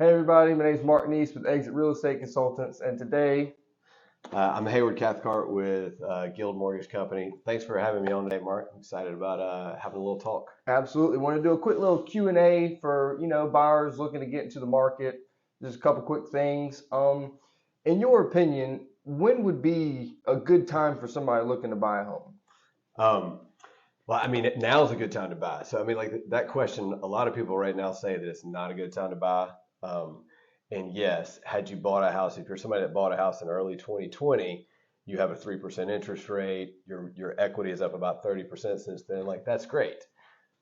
Hey everybody, my name is Mark Kneece with Exit Real Estate Consultants, and today, I'm Heyward Cathcart with Guild Mortgage Company. Thanks for having me on today, Mark. I'm excited about having a little talk. absolutely want to do a quick little Q&A for buyers looking to get into the market. Just a couple quick things. In your opinion, when would be a good time for somebody looking to buy a home? Um, well, I mean, now's a good time to buy. So, I mean, like that question, a lot of people right now say that it's not a good time to buy. And yes, had you bought a house, if you're somebody that bought a house in early 2020, you have a 3% interest rate, your equity is up about 30% since then. Like, that's great.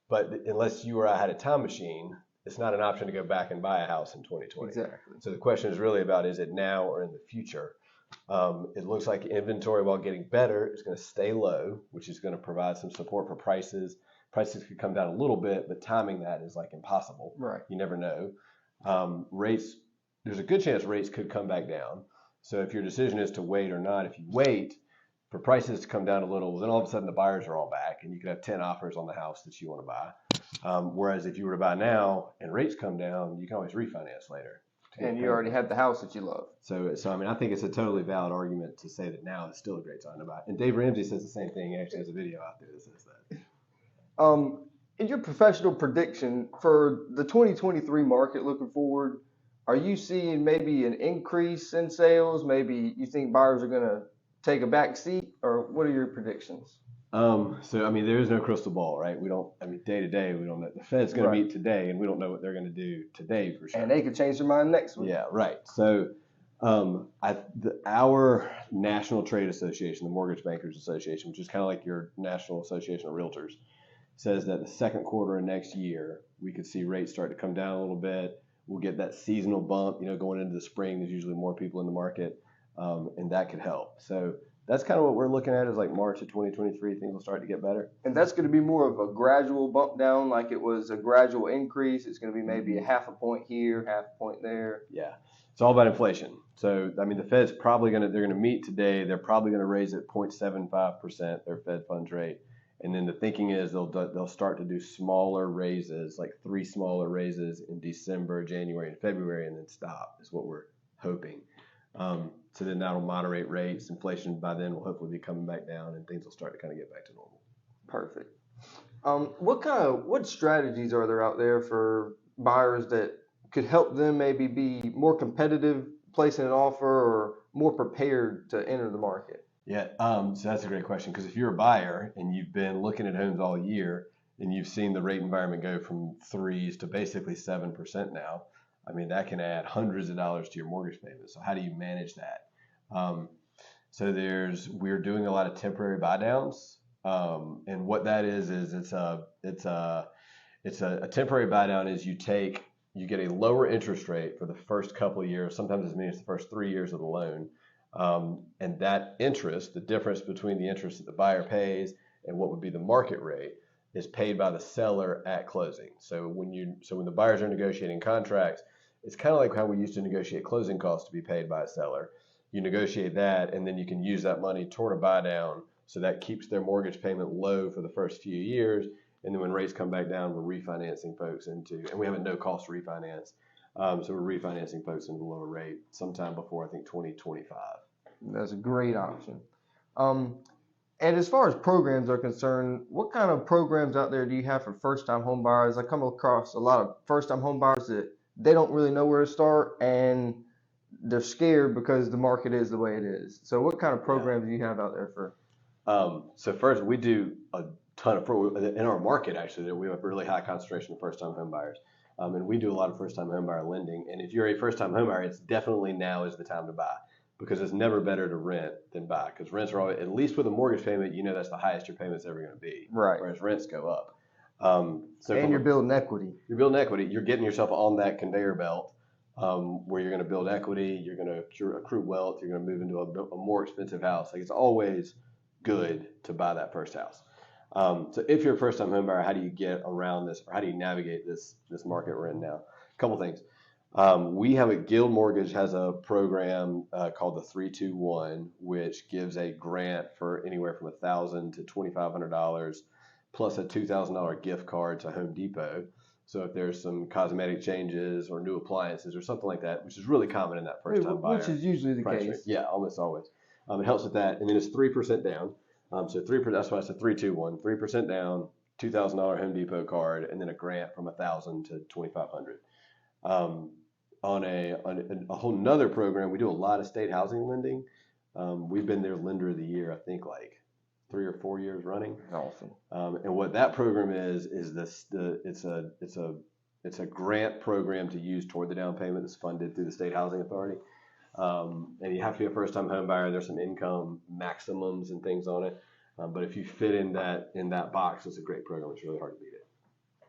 But unless you or I had a time machine, it's not an option to go back and buy a house in 2020. Exactly. So the question is really about, is it now or in the future? It looks like inventory, while getting better, is going to stay low, which is going to provide some support for prices. Prices could come down a little bit, but timing that is like impossible. Right. You never know. Rates, there's a good chance rates could come back down. So if your decision is to wait or not, if you wait for prices to come down a little, then all of a sudden the buyers are all back and you could have 10 offers on the house that you want to buy. Whereas if you were to buy now and rates come down, you can always refinance later. And you already had the house that you love. So I mean, I think it's a totally valid argument to say that now is still a great time to buy. And Dave Ramsey says the same thing. He actually has a video out there that says that. In your professional prediction for the 2023 market looking forward, are you seeing maybe an increase in sales? Maybe you think buyers are going to take a back seat, or what are your predictions? So I mean, there is no crystal ball, right? We don't. I mean, day to day, we don't know. The Fed's going to meet today, and we don't know what they're going to do today for sure. And they could change their mind next week. Yeah, right. So, our National Trade Association, the Mortgage Bankers Association, which is kind of like your National Association of Realtors, says that the second quarter of next year, we could see rates start to come down a little bit. We'll get that seasonal bump. Going into the spring, there's usually more people in the market, and that could help. So that's kind of what we're looking at, is like March of 2023, things will start to get better. And that's going to be more of a gradual bump down, like it was a gradual increase. It's going to be maybe a half a point here, half a point there. Yeah, it's all about inflation. So I mean, the Fed's probably they're going to meet today. They're probably going to raise it 0.75%, their Fed funds rate. And then the thinking is they'll start to do smaller raises, like 3 smaller raises in December, January, and February, and then stop, is what we're hoping. So then that'll moderate rates. Inflation by then will hopefully be coming back down, and things will start to kind of get back to normal. Perfect. What strategies are there out there for buyers that could help them maybe be more competitive placing an offer, or more prepared to enter the market? Yeah, so that's a great question, because if you're a buyer and you've been looking at homes all year and you've seen the rate environment go from 3s to basically 7% now, I mean, that can add hundreds of dollars to your mortgage payment. So how do you manage that? So we're doing a lot of temporary buy downs, and what that is it's a temporary buy down. Is you get a lower interest rate for the first couple of years, sometimes as many as the first 3 years of the loan. And that interest, the difference between the interest that the buyer pays and what would be the market rate, is paid by the seller at closing. So when the buyers are negotiating contracts, it's kind of like how we used to negotiate closing costs to be paid by a seller. You negotiate that, and then you can use that money toward a buy down, so that keeps their mortgage payment low for the first few years. And then when rates come back down, we're refinancing folks and we have a no cost refinance. So we're refinancing folks into the lower rate sometime before, I think, 2025. That's a great option. And as far as programs are concerned, what kind of programs out there do you have for first-time home buyers? I come across a lot of first-time home buyers that they don't really know where to start, and they're scared because the market is the way it is. So what kind of programs do you have out there for? So first, we do a ton in our market, actually. We have a really high concentration of first-time home buyers. And we do a lot of first-time home buyer lending. And if you're a first-time home buyer, it's definitely now is the time to buy, because it's never better to rent than buy. Because rents are always, at least with a mortgage payment, that's the highest your payment's ever going to be. Right. Whereas rents go up. And you're building equity. You're building equity. You're getting yourself on that conveyor belt, where you're going to build equity. You're going to accrue wealth. You're going to move into a more expensive house. Like, it's always good to buy that first house. So if you're a first-time home buyer, how do you get around this, or how do you navigate this market we're in now? A couple things. We have Guild Mortgage has a program called the 321, which gives a grant for anywhere from $1,000 to $2,500, plus a $2,000 gift card to Home Depot. So if there's some cosmetic changes or new appliances or something like that, which is really common in that first time buyer. Which is usually the price case. range. Yeah, almost always. It helps with that, and then it's 3% down. So 3%. That's why I said 3, 2, 1. 3% down, $2,000 Home Depot card, and then a grant from $1,000 to $2,500. On a whole nother program, we do a lot of state housing lending. We've been their lender of the year, I think, like 3 or 4 years running. Awesome. And what that program is it's a grant program to use toward the down payment that's funded through the State Housing Authority. And you have to be a first-time home buyer. There's some income maximums and things on it. But if you fit in that box, it's a great program. It's really hard to beat it.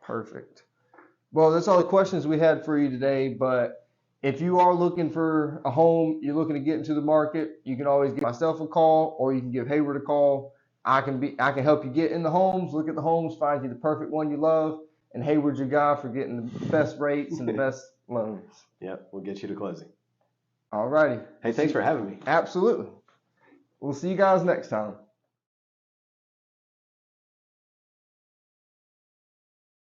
Perfect. Well, that's all the questions we had for you today. But if you are looking for a home, you're looking to get into the market, you can always give myself a call, or you can give Heyward a call. I can help you get in the homes, look at the homes, find you the perfect one you love, and Heyward's your guy for getting the best rates and the best loans. Yep, we'll get you to closing. All righty. Hey, thanks for having me. Absolutely. We'll see you guys next time.